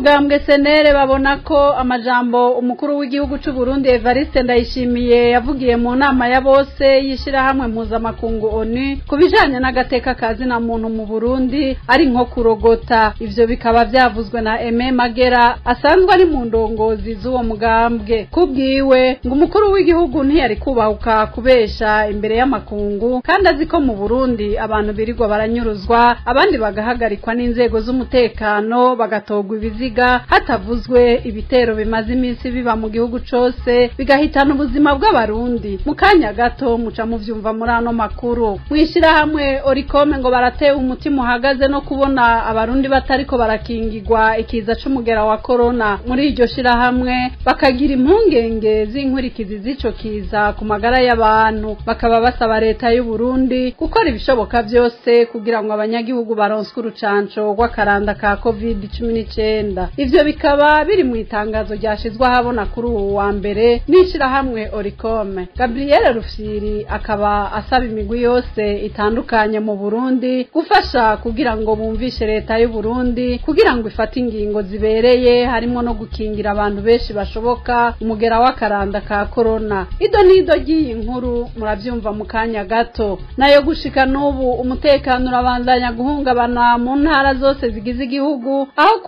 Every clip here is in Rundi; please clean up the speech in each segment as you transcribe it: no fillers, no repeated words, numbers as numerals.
mugambwe senere babona ko amajambo umukuru w'igihugu c'u Burundi Evariste Ndayishimiye yavugiye mu nama ya bose yishira hamwe mpuzamakungu ONU kubijanye n'agateka kazi na muntu mu Burundi ari nko kurogota. Ivyo bikaba vyavuzwe na Aime Magera asanzwe ari mu ndongozi z'uwo mugambwe. Kubwiwe ngo umukuru w'igihugu ntiyari kubahuka kubesha imbere y'amakungu kandi aziko mu Burundi abantu birirwa baranyuruzwa abandi bagahagarikwa n'inzego z'umutekano bagatogwa ibiziga hatavuzwe ibitero bimaze iminsi biba mu gihugu cose bigahitana ubuzima bw'abarundi. Mu kanya gato muca muvyumva muri ano makuru. Mwishira hamwe Oricome ngo baratewe umutima uhagaze no kubona abarundi batariko barakingirwa ikiza c'umugera wa corona. Muri iryo shira hamwe bakagira impungenge z'inkurikizi z'ico kiza ku magara y'abantu, bakaba basaba leta y'u Burundi gukora ibishoboka byose kugira ngo abanyagihugu baronswe urucanco rw'akaranda ka COVID-19. Ivyo bikaba biri mu itangazo ryashizwe ahabona kuri uwo wa mbere n'ishira hamwe Oricome. Gabriel Rufyiri akaba asaba imigwi yose itandukanye mu Burundi gufasha kugira ngo bumvishe leta y'u Burundi kugira ngo ifate ingingo zibereye harimo no gukingira abantu benshi bashoboka umugera w'akaranda ka corona. Ido nido giye inkuru muravyumva mu kanya gato. Nayo gushika n'ubu umutekano urabandanya guhungabana mu ntara zose zigize igihugu, aho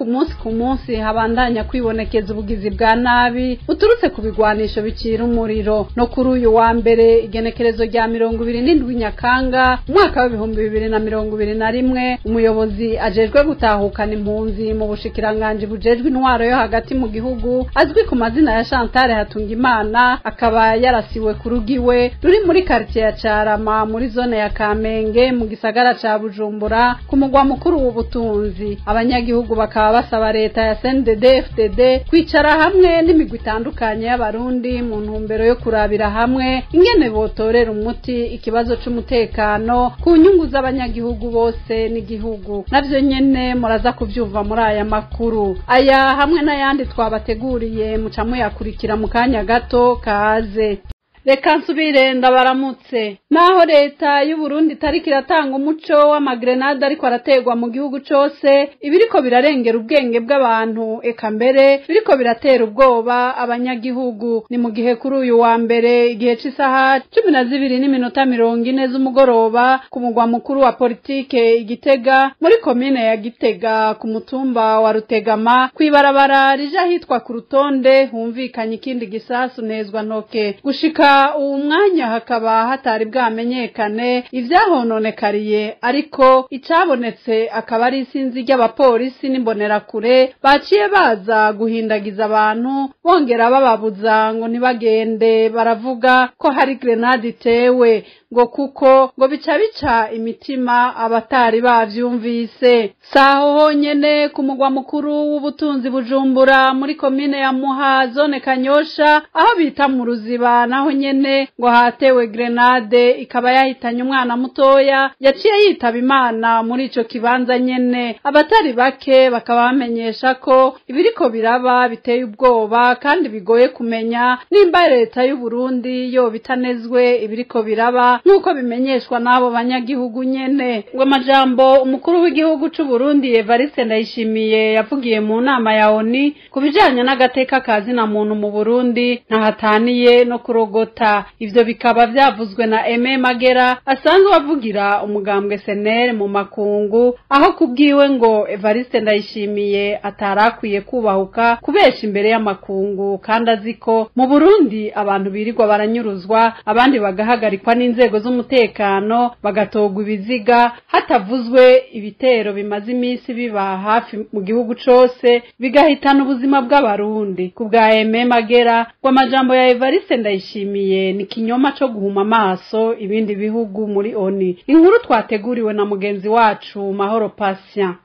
ku munsi habandanya kwibonekeza ubugizi bwa nabi uturutse ku bigwanisho bicira umuriro. No kuri uyu wa mbere igenekerezo rya 27 Nyakanga umwaka wa 2021 umuyobozi ajejwe gutahukana impunzi mu bushikiranganje bujejwe intwaro yo hagati mu gihugu azwi ku mazina ya Chantal Hatungimana akaba yarasiwe ku rugiwe ruri muri quartier ya Carama muri zone ya Kamenge mu gisagara ca Bujumbura ku mugwa mukuru w'ubutunzi. Abanyagihugu bakaba basaba leta ya CNDD-FDD kwicara hamwe n'imigwi itandukanye y'abarundi mu ntumbero yo kurabira hamwe ingene botorera umuti ikibazo c'umutekano ku nyungu z'abanyagihugu bose n'igihugu. Navyo nyene muraza kuvyumva muri aya makuru. Aya hamwe n'ayandi twabateguriye muca muyakurikira mu kanya gato kaze. Reka nsubire ndabaramutse. Naho leta y'u Burundi tariki iratanga umuco w'amagrenade ariko arategwa mu gihugu cose, ibiriko birarengera ubwenge bw'abantu eka mbere biriko biratera ubwoba abanyagihugu. Ni mu gihe kuri uyu wa mbere igihe c'isaha 12:40 z'umugoroba ku mugwa mukuru wa politike Igitega muri komine ya Gitega ku mutumba wa Rutegama kwibarabara rija hitwa ku Rutonde humvikanye ikindi gisasu nezwa ntoke. Gushika uwo mwanya hakaba hatari bwamenyekane ivyahononekariye, ariko icabonetse akaba ari isinzi ry'abapolisi n'imbonerakure baciye baza guhindagiza abantu bongera bababuza ngo ntibagende, baravuga ko hari grenade itewe ngo kuko ngo bica imitima abatari bavyumvise. Saho honyene ku mugwa mukuru w'ubutunzi Bujumbura muri komine ya Muha zone Kanyosha aho bita mu Ruziba naho nyene ngo hatewe grenade ikaba yahitanye umwana mutoya yaciye yitaba Imana muri ico kibanza nyene. Abatari bake bakaba bamenyesha ko ibiriko biraba biteye ubwoba kandi bigoye kumenya nimba leta y'u Burundi yo bitanezwe ibiriko biraba nuko bimenyeshwa nabo banyagihugu nyene. Ngo amajambo umukuru w'igihugu c'u Burundi Evariste Ndayishimiye yavugiye mu nama ya ONU kubijanye n'agateka kazi na muntu mu Burundi ntahataniye no kurogota. Ivyo bikaba vyavuzwe na Aime Magera asanzwe avugira umugambwe senere mu makungu, aho kubwiwe ngo Evariste Ndayishimiye atarakwiye kubahuka kubesha imbere y'amakungu kandi aziko mu Burundi abantu birirwa baranyuruzwa abandi bagahagarikwa n'inzego z'umutekano bagatogwa ibiziga hatavuzwe ibitero bimaze iminsi biba hafi mu gihugu cose bigahitana ubuzima bw'abarundi. Ku bwa Aime Magera ngo amajambo ya Evariste Ndayishimiye ni kinyoma co guhuma amaso ibindi bihugu muri ONU. Inkuru twateguriwe na mugenzi wacu Mahoro Patient.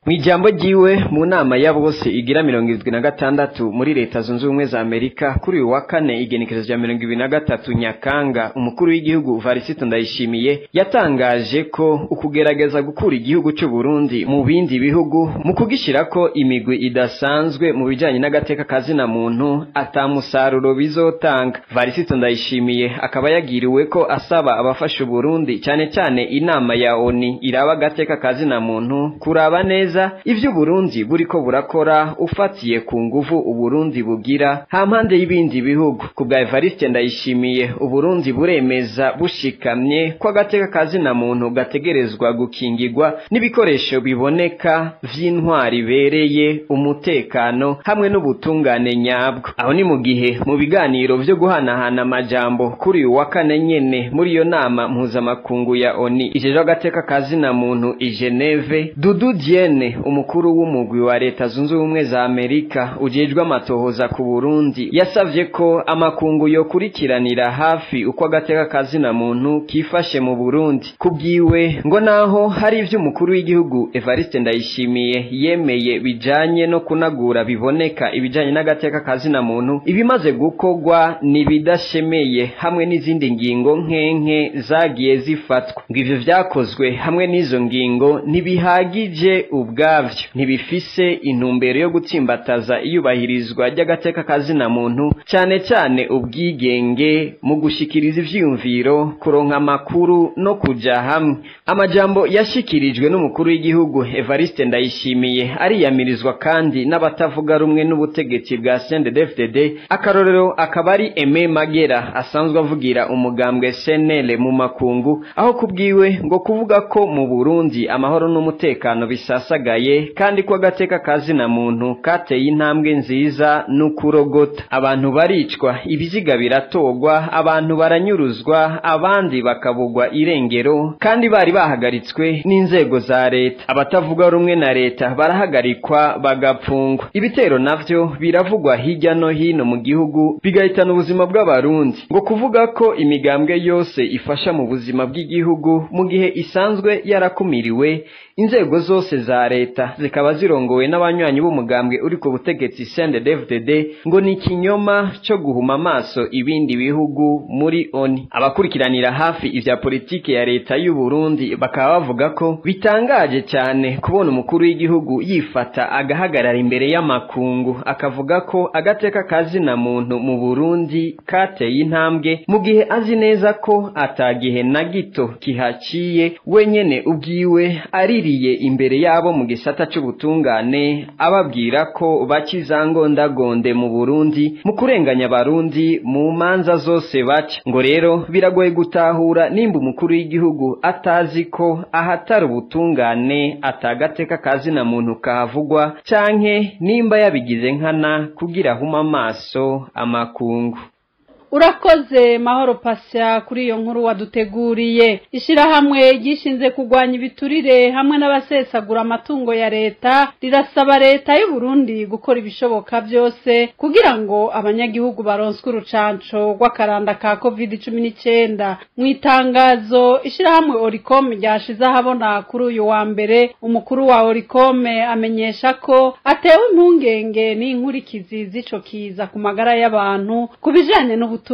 Mwijambo jiwe mu nama ya bose igira 76 muri leta zunze ubumwe za Amerika kuri uyu wa kane igenekerezo rya 23 Nyakanga umukuru w'igihugu Evariste Ndayishimiye yatangaje ko ukugerageza gukura igihugu cy'u Burundi mu bindi bihugu mu kugishirako imigwi idasanzwe mu bijanye n'agateka kazi na muntu atamusaruro bizotanga. Evariste Ndayishimiye akaba yagiriwe ko asaba abafasha Burundi cyane cyane inama ya ONU iraba agateka kazi na muntu kuraba neza neza ivyo Burundi buriko burakora ufatiye ku nguvu Uburundi bugira hampande y'ibindi bihugu. Kubwa Evariste Ndayishimiye Uburundi buremeza bushikamye ko agateka kazina muntu gategerezwa gukingirwa n'ibikoresho biboneka vy'intwari bereye umutekano hamwe n'ubutungane nyabwo. Aho ni mu gihe mu biganiro vyo guhanahana amajambo kuri uyu wa kane nyene muri iyo nama mpuzamakungu ya ONU ijejwe agateka kazina muntu i Geneve, Dudu Diene umukuru w'umugwi wa Leta Zunze Ubumwe za Amerika ujejwe amatohoza ku Burundi yasavye ko amakungu yo kurikiranira hafi uko agateka kazina muntu kifashe mu Burundi. Kubwiwe ngo naho hari ivyo umukuru w'igihugu Evariste Ndayishimiye yemeye bijanye no kunagura biboneka ibijanye n'agateka kazina muntu, ibimaze gukogwa nibidashemeye hamwe n'izindi ngingo nkenke zagiye zifatwa. Ngo ivyo vyakozwe hamwe n'izo ngingo ntibihagije ubwavyo, ntibifise intumbero yo gutsimbataza iyubahirizwa ry'agateka kazina muntu, cane cane ubwigenge mu gushikiriza ivyiyumviro, kuronka amakuru no kuja hamwe. Amajambo yashikirijwe n'umukuru w'igihugu Evariste Ndayishimiye ariyamirizwa kandi n'abatavuga rumwe n'ubutegetsi bwa CNDD-FDD. Akarorero akaba ari Aime Magera asanzwe avugira umugambwe CNL mu makungu, aho kubwiwe ngo kuvuga ko mu Burundi amahoro n'umutekano bisasagaye kandi ko agateka kazina muntu kateye intambwe nziza n'ukurogota. Abantu baricwa, ibiziga biratogwa, abantu baranyuruzwa, abandi bakabugwa irengero kandi bari bahagaritswe n'inzego za leta. Abatavuga rumwe na leta barahagarikwa bagapfungwa. Ibitero navyo biravugwa hirya no hino mu gihugu bigahitana ubuzima bw'abarundi. Ngo kuvuga ko imigambwe yose ifasha mu buzima bw'igihugu mu gihe isanzwe yarakumiriwe, inzego zose za leta zikaba zirongowe n'abanywanyi b'umugambwe uri ku butegetsi CNDD-FDD, ngo ni ikinyoma cyo guhuma amaso ibindi bihugu muri ONU. Abakurikiranira hafi ivya politike ya leta y'u Burundi bakaba bavuga ko bitangaje cyane kubona umukuru w'igihugu yifata agahagarara imbere y'amakungu akavuga ko agateka kazina muntu mu Burundi kateye intambwe, mu gihe azi neza ko atagihe na gito kihaciye wenyene ubwiwe aririye imbere yabo mu gisata c'ubutungane ababwira ko bakizangondagonde mu Burundi mu kurenganya abarundi mu manza zose baca. Ngo rero biragoye gutahura nimba umukuru w'igihugu atazi ko ahatari ubutungane atagateka kazina muntu kahavugwa, canke nimba yabigize nkana kugira huma amaso amakungu. Urakoze Mahoro Pasya kuri iyo nkuru waduteguriye. Ishirahamwe gishinze kugwanya ibiturire hamwe n'abasesagura amatungo ya leta rirasaba leta y'u Burundi gukora ibishoboka byose kugira ngo abanyagihugu baronswe urucanco rw'akaranda ka COVID-19. Mu itangazo ishirahamwe Oricom ryashize ahabona kuri uyu wa mbere, umukuru wa Oricom amenyesha ko atewe impungenge n'inkurikizi z'ico kiza ku magara y'abantu kubijanye n'ubutunzi.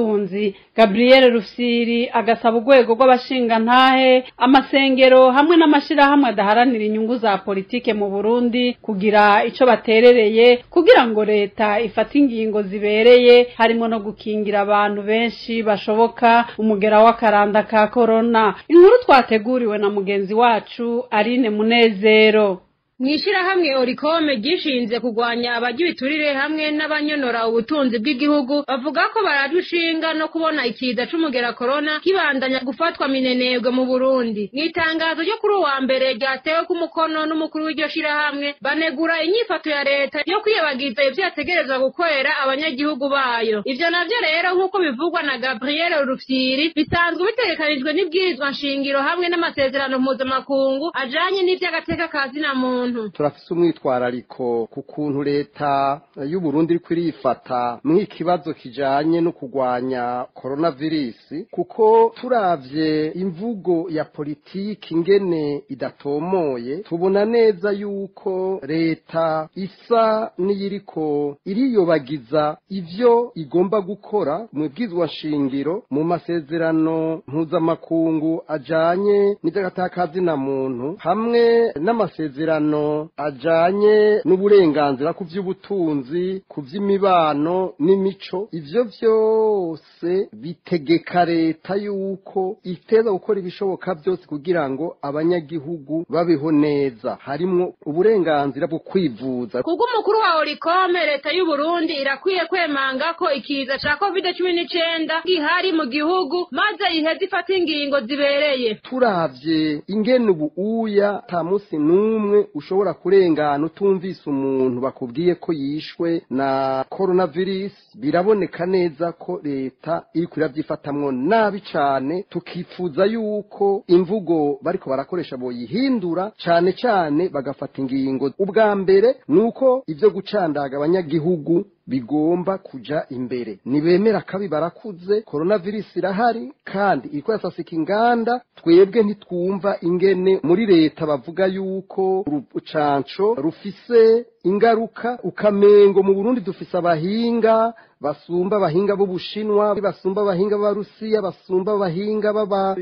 Gabriel Rufyiri agasaba urwego rw'abashingantahe, amasengero hamwe n'amashirahamwe adaharanira inyungu za politike mu Burundi kugira ico baterereye kugira ngo leta ifate ingingo zibereye, harimo no gukingira abantu benshi bashoboka umugera w'akaranda ka corona. Inkuru twateguriwe na mugenzi wacu Aline Munezero. Mwishirahamwe Oricom gishinze kugwanya abagibiturire hamwe n'abanyonora ubutunzi bw'igihugu bavuga ko baradushinga no kubona ikiza c'umugera corona kibandanya gufatwa minenebwe mu Burundi. Mwitangazo ryo kuri wa mbere ryatewe ku mukono n'umukuru w'iryo shirahamwe banegura inyifato ya leta yo kwiyabagiza ivyo yategerezwa gukorera abanyagihugu bayo. Ivyo navyo rero nk'uko bivugwa na Gabriel Rufyiri bisanzwe bitegekanijwe n'ibwirizwa nshingiro hamwe n'amasezerano mpuzamakungu ajanye n'ivy'agateka kazina muntu. Turafise umwitwarariko ku kuntu leta y'u Burundi iriko irifata mw'ikibazo kijanye no kugwanya coronavirus, kuko turavye imvugo ya politiki ingene idatomoye tubona neza yuko leta isa n'iyiriko iriyobagiza ivyo igomba gukora mu bwizwa shingiro mu masezerano mpuzamakungu ajanye n'ivy'agateka kazina muntu hamwe n'amasezerano amasezerano ajanye n'uburenganzira ku vy'ubutunzi, ku vy'imibano n'imico, ivyo vyose bitegeka leta yuko iteza gukora ibishoboka byose kugira ngo abanyagihugu babeho neza, harimwo uburenganzira bwo kwivuza. Kubwo umukuru wa Orikome, leta y'u Burundi irakwiye kwemanga ko ikiza ca COVID-19 gihari mu gihugu maze iheze ifata ingingo zibereye. Turavye ingene ubu uya ta musi numwe ushobora kurengana utumvise umuntu bakubwiye ko yishwe na coronavirus, biraboneka neza ko leta iri kuravyifatamwo nabi cane. Tukifuza yuko imvugo bariko barakoresha boyihindura cane cane bagafata ingingo. Ubwa mbere nuko ivyo gucandaga abanyagihugu bigomba kuja imbere, nibemera kabi barakuze, coronavirus irahari kandi iriko yasasika inganda. Twebwe ntitwumva ingene muri leta bavuga yuko urucanco rufise ingaruka, ukamengo mu Burundi dufise abahinga basumba abahinga b'Ubushinwa, basumba abahinga b'Abarusiya, basumba abahinga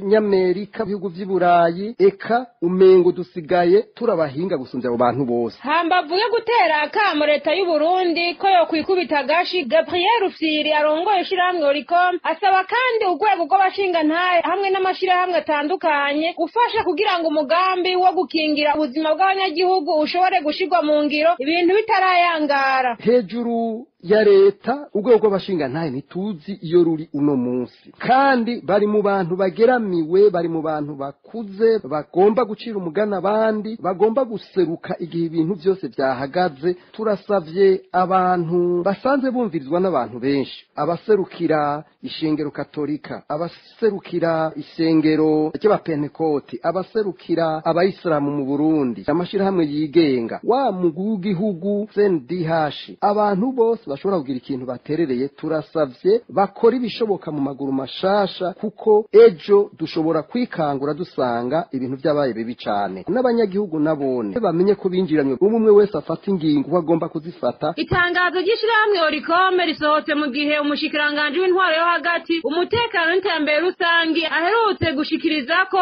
b'Abanyamerika, bihugu vy'Iburayi, eka umengo dusigaye turabahinga gusumvya abo bantu bose. Hambavu yo gutera akamo leta y'u Burundi ko yo kwikubita agashi, Gabriel Rufyiri arongoye ishirahamwe Oricom asaba kandi urwego rw'abashingantahe hamwe n'amashirahamwe atandukanye gufasha kugira ngo umugambi wo gukingira ubuzima bw'abanyagihugu ushobore gushirwa mu ngiro ibintu bitarayangara. Hejuru ya leta urwego rw'abashingantahe ntituzi iyo ruri uno munsi, kandi bari mu bantu bageramiwe, bari mu bantu bakuze bagomba gucira umugana abandi, bagomba guseruka igihe ibintu byose byahagaze. Turasavye abantu basanzwe bumvirizwa n'abantu benshi, abaserukira ishengero katolika, abaserukira ishengero ry'abapentekoti, abaserukira abayisilamu mu Burundi, amashirahamwe yigenga, wa mugwi w'igihugu CNDH, abantu bose bashobora kugira ikintu baterereye. Turasavye bakora ibishoboka mu maguru mashasha, kuko ejo dushobora kwikangura dusanga ibintu byabaye bibi cane. N'abanyagihugu nabone bamenye ko binjiranywe, umwe wese afata ingingo agomba kuzifata. Itangazo ry'ishirahamwe Oricome risohotse mu gihe umushikiranganje w'intwaro yo hagati, umutekano n'iterambere rusangi aherutse gushikiriza ko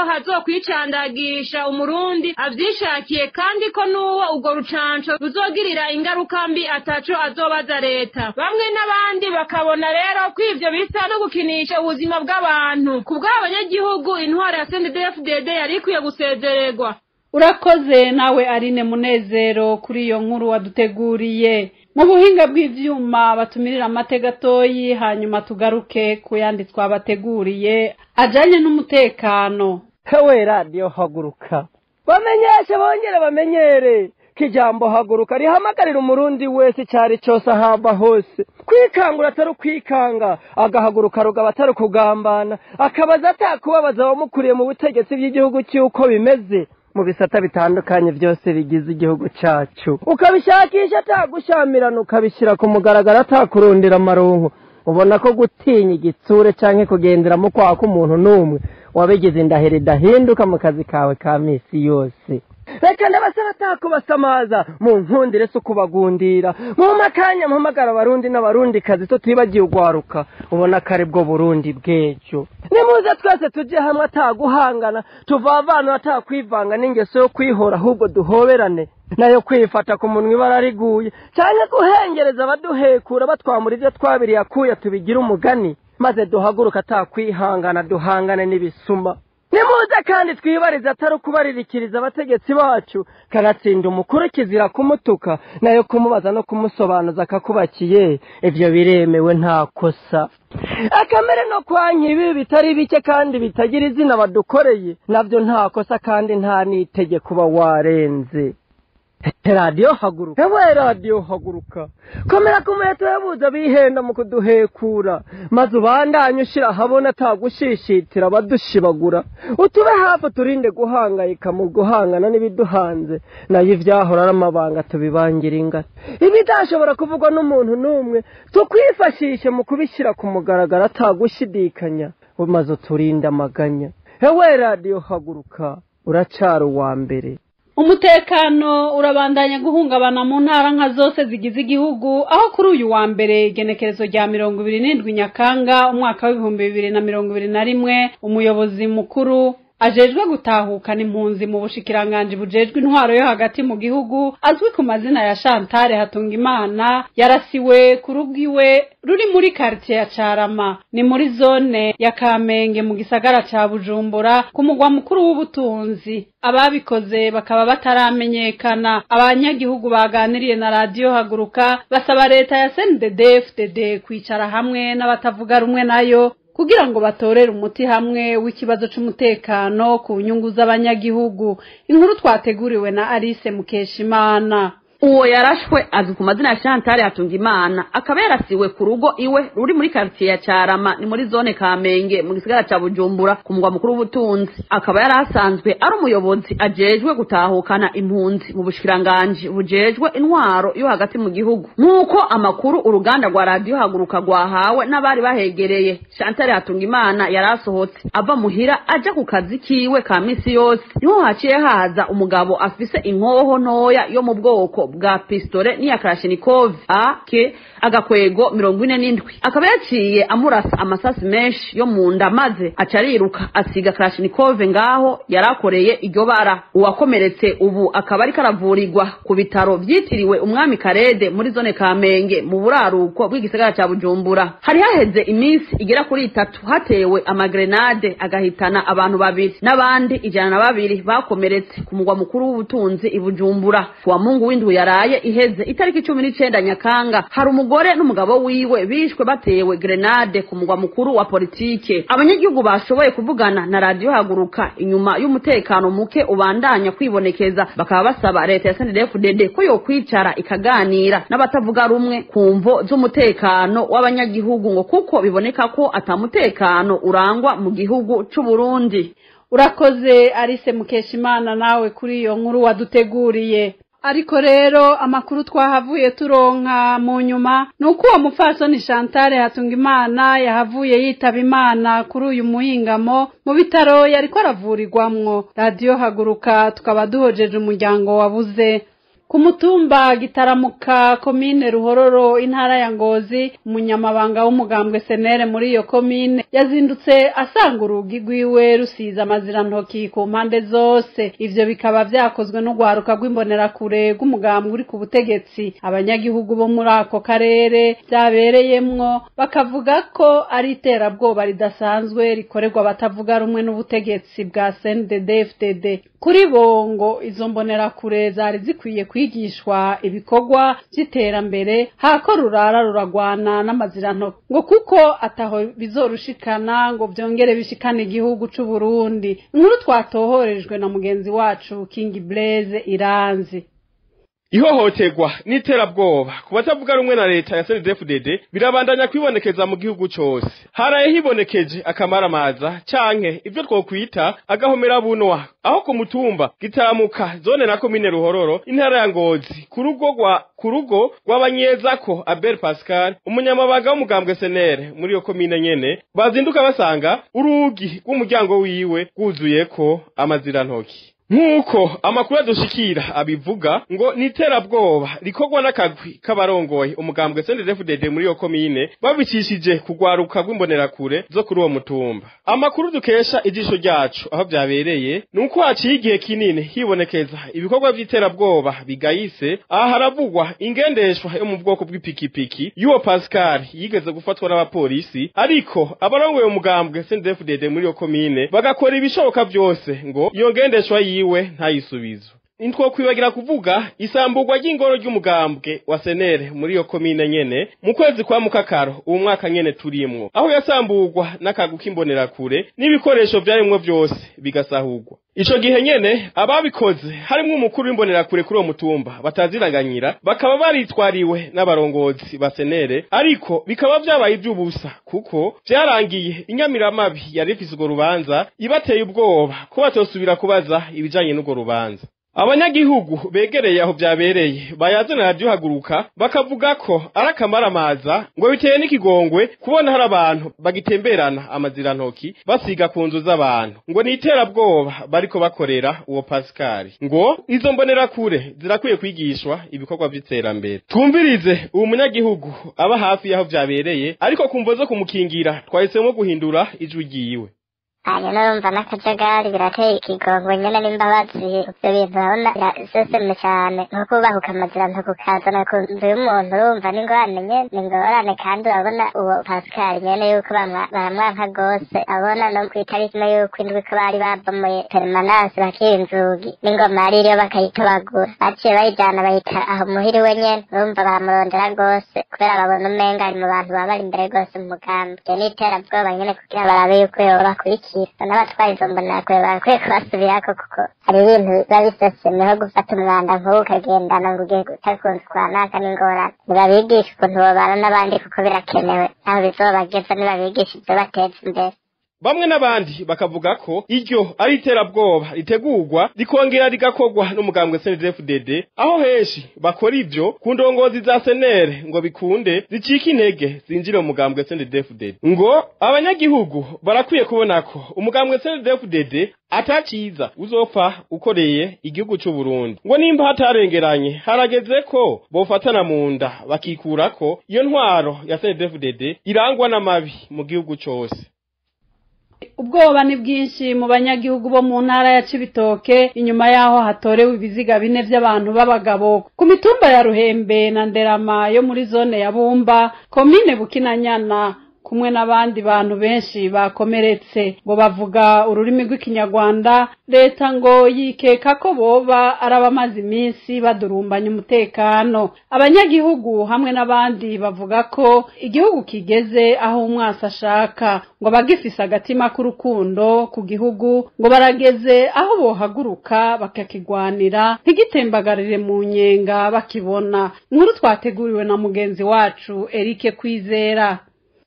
hazokwicandagisha umurundi avyishakiye, kandi ko n'uwo urwo rucanco ruzogirira ingaruka mbi ataco azobaza leta. Bamwe n'abandi bakabona rero ko ivyo bisa no gukinisha ubuzima bw'abantu. Ku bw'abanyagihugu, intwaro ya CNDD-FDD yari ikwiye gusezererwa. Urakoze nawe Aline Munezero kuri iyo nkuru waduteguriye. Mu buhinga bw'ivyuma batumirira amategatoyi, hanyuma tugaruke kuyanditswa abateguriye ajanye n'umutekano. Hewe radio haguruka, bamenyeshe bongere bamenyere kijambo haguruka rihamagarira umurundi wese cyari cyose ahamba hose kwikangura atari kwikanga, agahaguruka rugaba atari kugambana, akabaza atakubabaza abamukuriye mu butegetsi bw'igihugu cy'uko bimeze mu bisata bitandukanye byose bigize igihugu cyacu, ukabishakisha atagushamirana, ukabishyira ku mugaragaro atakurundira amaronko. Ubona ko gutinya igitsure canke kugenderamo kwako umuntu n'umwe wabigize indahiro idahinduka mu kazi kawe ka misi yose. Reka ndabasaba atakubasamaza mu nkundire so kubagundira mu makanya mpamagara abarundi n'abarundi kazi to twibagiye ugwaruka. Ubona kare bwo Burundi bwejo, nimuze twese tuje hamwe ataguhangana, tuvavana atakwivanga n'ingeso yo kwihora, ahubwo duhoberane nayo kwifata ku munwa ibara riguye cyane guhengereza abaduhekura batwamura ivyo twabiriye akuya tubigira umugani, maze duhaguruka atakwihangana duhangane n'ibisuma. Nimuze kandi twibariza atari kubaririkiriza abategetsi bacu, kanatsinda umukuru kizira kumutuka nayo kumubaza no kumusobanuza akakubakiye, ivyo biremewe nta kosa. Akamere no kwanki ibi bitari bike kandi bitagira izina badukoreye navyo nta kosa kandi nta nitege kuba warenze. Radio haguruka, hewe radio haguruka, komera kumuheto yabuza bihenda mu kuduhekura, maze ubandanye ushira habona atagushishitira badushibagura. Utube hafi turinde guhangayika mu guhangana n'ibiduhanze, nayo ivyahora aramabanga tubibangira ingata. Ibidashobora kuvugwa n'umuntu n'umwe tukwifashishe mu kubishyira ku mugaragaro atagushidikanya, maze turinde amaganya. Hewe radio haguruka, uracara uwa mbere. Umutekano urabandanya guhungabana mu ntara nka zose zigize igihugu, aho kuri uyu wa mbere igenekerezo rya 27 Nyakanga umwaka wa 2021 umuyobozi mukuru ajejwe gutahukana impunzi mu bushikiranganje bujejwe intwaro yo hagati mu gihugu azwi ku mazina ya Chantal Hatungimana yarasiwe ku rugiwe ruri muri quartier ya Carama ni muri zone ya Kamenge mu gisagara ca Bujumbura ku mugwa mukuru w'ubutunzi. Ababikoze bakaba bataramenyekana. Abanyagihugu baganiriye na radio Haguruka basaba leta ya CNDD-FDD kwicara hamwe n'abatavuga rumwe nayo kugira ngo batorere umuti hamwe w'ikibazo c'umutekano ku nyungu z'abanyagihugu. Inkuru twateguriwe na Alice Mukeshimana. Uwo yarashwe azwi ku mazina ya Chantal Hatungimana akaba yarasiwe ku rugo iwe ruri muri quartier ya Carama ni muri zone Kamenge mu gisagara ca Bujumbura ku mugwa mukuru w'ubutunzi. Akaba yarasanzwe ari umuyobozi ajejwe gutahukana impunzi mu bushikiranganje bujejwe intwaro yo hagati mu gihugu. Nuko amakuru uruganda rwa radio Haguruka rwahawe n'abari bahegereye, Chantal Hatungimana yarasohotse ava muhira aja ku kazi kiwe ka misi yose. Niho haciye haza umugabo afise inkoho ntoya yo mu bwoko bwa pistole ni ya Kalashnikov AK agakwego 47 akaba yaciye amurasa amasasi menshi yo munda maze acariruka asiga Kalashnikov ngaho yarakoreye iryo bara. Uwakomeretse ubu akaba ari karavurirwa ku bitaro vyitiriwe umwami Karede muri zone Kamenge mu buraruko bw'igisagara ca Bujumbura. Hari haheze iminsi igera kuri 3 hatewe amagrenade agahitana abantu babiri n'abandi 102 bakomeretse ku mugwa mukuru w'ubutunzi i Bujumbura. Wa Mungu w'indwi yaraye iheze itariki 19 Nyakanga hari umugore n'umugabo wiwe bishwe batewe grenade ku mugwa mukuru wa politike. Abanyagihugu bashoboye kuvugana na radio Haguruka inyuma y'umutekano muke ubandanya kwibonekeza bakaba basaba leta ya CNDD-FDD ko yo kwicara ikaganira n'abatavuga rumwe kumvo z'umutekano w'abanyagihugu ngo kuko biboneka ko atamutekano urangwa mu gihugu c'u Burundi. Urakoze Alice Mukeshimana nawe kuri iyo nkuru waduteguriye. Ariko rero amakuru twahavuye turonka mu nyuma nuko uwo mupfasoni Chantal Hatungimana yahavuye yitaba Imana kuri uyu muhingamo mu bitaro yariko aravurirwamwo. Radio Haguruka tukaba duhojeje umuryango wabuze. Ku mutumba Gitaramuka komine Ruhororo intara ya Ngozi umunyamabanga w'umugambwe senere muri iyo komine yazindutse asanga urugi rwiwe rusiza amazirantoki ku mpande zose. Ivyo bikaba vyakozwe no gwaruka rw'imbonera kure rw'umugambwe uri ku butegetsi. Abanyagihugu bo muri ako karere byabereyemwo bakavuga ko ari iterabwoba ridasanzwe rikorerwa batavuga rumwe n'ubutegetsi bwa CNDD-FDD. Kuri bongo izo mbonera kure zari zikwiye kwigishwa ibikorwa by'iterambere hako rurara ruragwana n'amazirantoki ngo kuko ataho bizorushikana ngo byongere bishikane igihugu c'u Burundi. Inkuru twatohorejwe na mugenzi wacu King Blaze Iranzi. Ihohoterwa n'iterabwoba ku batavuga rumwe na leta ya CNDD-FDD birabandanya kwibonekeza mu gihugu cyose. Haraye hibonekeje akamaramaza canke ivyo twokwita agahomera bunwa aho ku mutumba Gitaramuka zone na komine Ruhororo intara ya Ngozi ku rugo rw'abanyezako Albert Pascal umunyamabanga w'umugambwe senere muri yo komine nyene bazinduka basanga urugi rw'umuryango wiwe rwuzuyeko amazirantoki. Nkuko amakuru adushikira abivuga ngo niterabwoba rikorwa n'akagwi k'abarongoye umugambwe CNDD-FDD muri yo komine babicishije kugwaruka rw'imbonera kure zo kuri uwo mutumba. Amakuru dukesha ijisho ryacu aho byabereye nuko haciye igihe kinini hibonekeza ibikorwa by'iterabwoba bigayise. Aha haravugwa ingendeshwa yo mu bwoko bw'ipikipiki y'uwo Pascal yigeze gufatwa n'abapolisi, ariko abarongoye umugambwe CNDD-FDD muri yo komine bagakora ibishoboka byose ngo iyo ngendeshwa iwe ntayisubizo. Intwo kwibagira kuvuga isamburwa ry'ingoro ry'umugambwe wa senere muri yo komine nyene mu kwezi kwa Mukakaro uwo mwaka nyene turimwo, aho yasamburwa n'akagu k'imbonera kure n'ibikoresho byaremwe byose bigasahurwa. Ico gihe nyene ababikoze harimwo umukuru w'imbonera kure kuri uwo mutumba bataziranganyira bakaba baritwariwe n'abarongozi ba senere, ariko bikaba byabaye iby'ubusa kuko byarangiye inyamiramabi yari ifise urwo rubanza ibateye ubwoba ko batosubira kubaza ibijanye n'urwo rubanza. Abanyagihugu begereye aho byabereye bayazana radio Haguruka bakavuga ko arakamaramaza ngo biteye n'ikigongwe kubona hari abantu bagitemberana amazirantoki basiga ku nzu z'abantu ngo niterabwoba bariko bakorera uwo Pascal. Ngo izo mbonera kure zirakwiye kwigishwa ibikorwa by'iterambere. Twumvirize uwo munyagihugu aba hafi yaho byabereye, ariko kumvo zo kumukingira twahisemo guhindura ijwi ryiwe. hanyuma urumva n'akajagari birateye ikigongo nyene n'imbabazi ivyo bintu urabona biraseseme cane nko kubahuka amazira ntukukazana ku nzu y'umuntu urumva n'ingorane nyene n'ingorane kandi urabona uwo Pascal nyene yuko baramwanka gose abona no kw'itariki no yuko indwi ko bari babomoye permanence bakira inzugi n'ingoma yari iriyo bakayitobagura baciye bayijana bayita aho muhiriwe nyene urumva baramurondera gose kubera babona umenga ari mu bantu baba bari imbere gose mu mugambi ivyo n'iterabwoba nyene kugira barabe yuko yobakurikira n'abatwara izo mbonerakure barakwiye kubasubirako kuko hari ibintu biba bisesemyeho gufata umwanda nk'uwo ukagendana ngo ugiye utakunze kwanaka n'ingorane nibabigisha ukuntu bobana n'abandi kuko birakenewe naho bizobageza nibabigisha ivyo bateza imbere bamwe n'abandi bakavuga ko iryo ari iterabwoba ritegurwa rikongera rigakorwa n'umugambwe CNDD-FDD aho henshi bakora ivyo ku ndongozi za senere ngo bikunde zicika intege zinjire mu mugambwe CNDD-FDD ngo abanyagihugu barakwiye kubona ko umugambwe CNDD-FDD ataciza uzopfa ukoreye igihugu c'u Burundi ngo nimba hatarengeranye harageze ko bofatana mu nda bakikurako iyo ntwaro ya CNDD-FDD irangwa n'amabi mu gihugu cose. Ubwoba ni bwinshi mu banyagihugu bo mu ntara ya Cibitoke inyuma yaho hatorewe ibiziga bine by'abantu b'abagabo ku mitumba ya Ruhembe na Nderama yo muri zone ya Bumba komine Bukinanyana kumwe n'abandi bantu benshi bakomeretse bo bavuga ururimi rw'ikinyarwanda leta ngo yikeka ko boba arabamaze iminsi badurumbanya umutekano abanyagihugu hamwe n'abandi bavuga ko igihugu kigeze aho umwasa ashaka ngo bagifise agatima k'urukundo ku gihugu ngo barageze aho bohaguruka bakakigwanira ntigitembagarire mu nyenga bakibona inkuru twateguriwe na mugenzi wacu Eric Kwizera.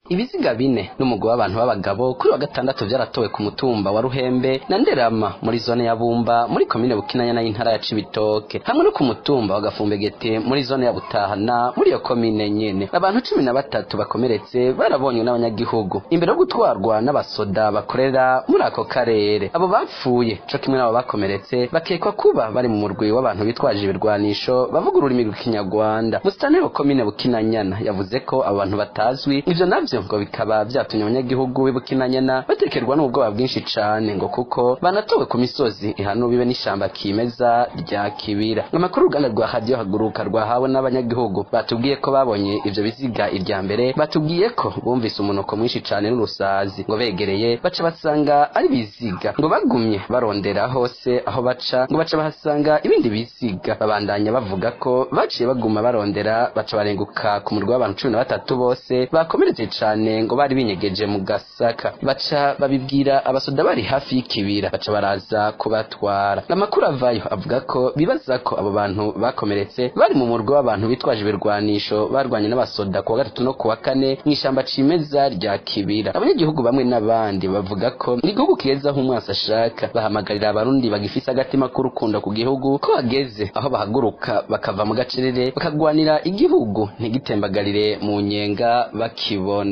Ibiziga bine n'umugwi w'abantu b'abagabo kuri wa gatandatu vyaratowe ku mutumba wa Ruhembe na Nderama muri zone ya Bumba muri komine Bukinanyana y'intara ya Cibitoke hamwe no ku mutumba wa Gafumbegete muri zone ya Butahana muri iyo komine nyene abantu 13 bakomeretse barabonywe n'abanyagihugu imbere yo gutwarwa n'abasoda bakorera muri ako karere abo bapfuye co kimwe n'abo bakomeretse bakekwa kuba bari mu murwi w'abantu bitwaje ibirwanisho bavuga ururimi rw'ikinyarwanda musitanteri wa komine Bukinanyana yavuze ko abo bantu batazwi ivyo navyo ngo bikaba byatumye abanyagihugu b'Ibukinanyana batekerwa n'ubwoba bwinshi cane ngo kuko banatowe ku misozi ihanubiwe n'ishamba kimeza rya Kibira. Amakuru uruganda rwa radio haguruka rwahawe n'abanyagihugu batubwiye ko babonye ivyo biziga irya mbere batubwiye ko bumvise umunoko mwinshi cane n'urusazi ngo begereye baca basanga ari biziga ngo bagumye barondera hose aho baca ngo baca bahasanga ibindi biziga babandanya bavuga ko baciye baguma barondera baca barenguka ku murwa w'abantu 13 bose bakomeretse cane ngo bari binyegeje mu Gasaka baca babibwira abasoda bari hafi y'ikibira baca baraza kubatwara. Amakuru avayo avuga ko bibaza ko abo bantu bakomeretse bari mu murwa w'abantu bitwaje ibirwanisho barwanye n'abasoda ku wa gatatu no ku wa kane mw'ishamba cimeza rya Kibira. Abanyagihugu bamwe n'abandi bavuga ko igihugu kigeze aho umwasa ashaka bahamagarira abarundi bagifise agatima k'urukundo ku gihugu ko bageze aho bahaguruka bakava mu gacerere bakagwanira igihugu ntigitembagarire mu nyenga bakibona.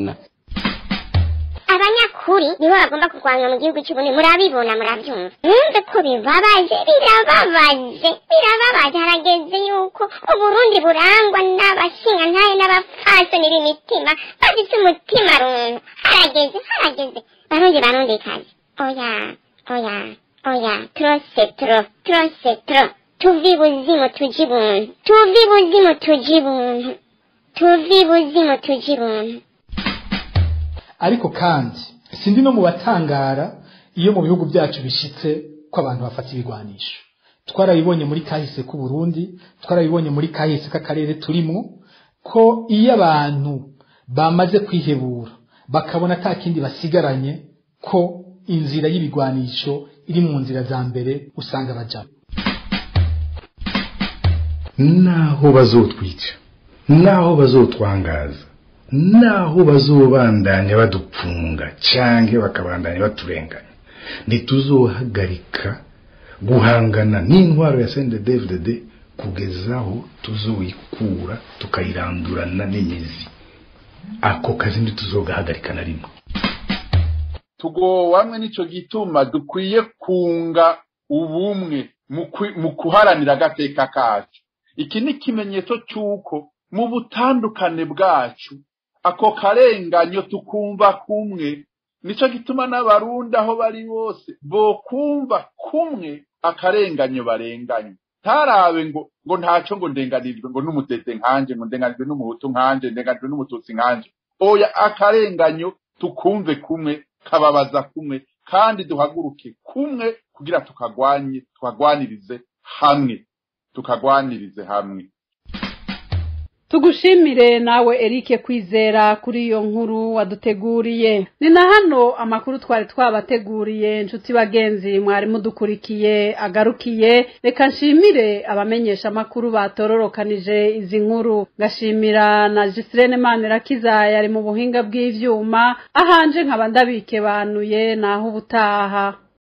Abanyakuri nibo bagomba kurwanya mu gihugu cy'Uburundi murabibona murabyumva mwumve ko birababaje harageze yuko Uburundi burangwa n'abashinga ntaye n'abafasoni b'imitima bafite umutima runtu harageze barundi kazi oya trop tuvi buzimu tuji buntu ariko kandi sindi no mu batangara iyo mu bihugu byacu bishitse ko abantu bafata ibigwanisho twarabibonye muri kahise ku Burundi twarabibonye muri kahise k'akarere turimo ko iyo abantu bamaze kwihebura bakabona atakindi basigaranye ko inzira y'ibigwanisho iri mu nzira za mbere usanga baja naho bazotwica naho bazotwangaza naho bazobandanya badupfunga canke bakabandanya baturenganya ntituzohagarika guhangana n'intwaro ya CNDD-FDD kugezaho tuzoyikura tukayirandurana n'imizi ako kazi ntituzogahagarika na rimwe tugowamwe nico gituma dukwiye kunga ubumwe mu kuharanira agateka kacu iki ni kimenyetso cyuko mu butandukane bwacu ako karenganyo tukumva kumwe nico gituma n'abarundi aho bari bose bokumva kumwe akarenganyo barenganye ntarabe ngo ntaco ngo ndenganirijwe ngo n'umutete nkanje ngo ndenganijwe n'umuhutu nkanje ndenganijwe n'umututsi nkanje oya akarenganyo tukumve kumwe kababaza kumwe kandi duhaguruke kumwe kugira tukagwanirize hamwe tugushimire nawe Eric Kwizera kuri iyo nkuru waduteguriye. Ni na hano amakuru twari twabateguriye nshuti bagenzi mwari mudukurikiye agarukiye. Reka nshimire abamenyesha amakuru batororokanije izi nkuru, ngashimira na Gisirene Manirakiza yari mu buhinga bw'ivyuma, ahanje nkaba ndabike banuye naho ubutaha.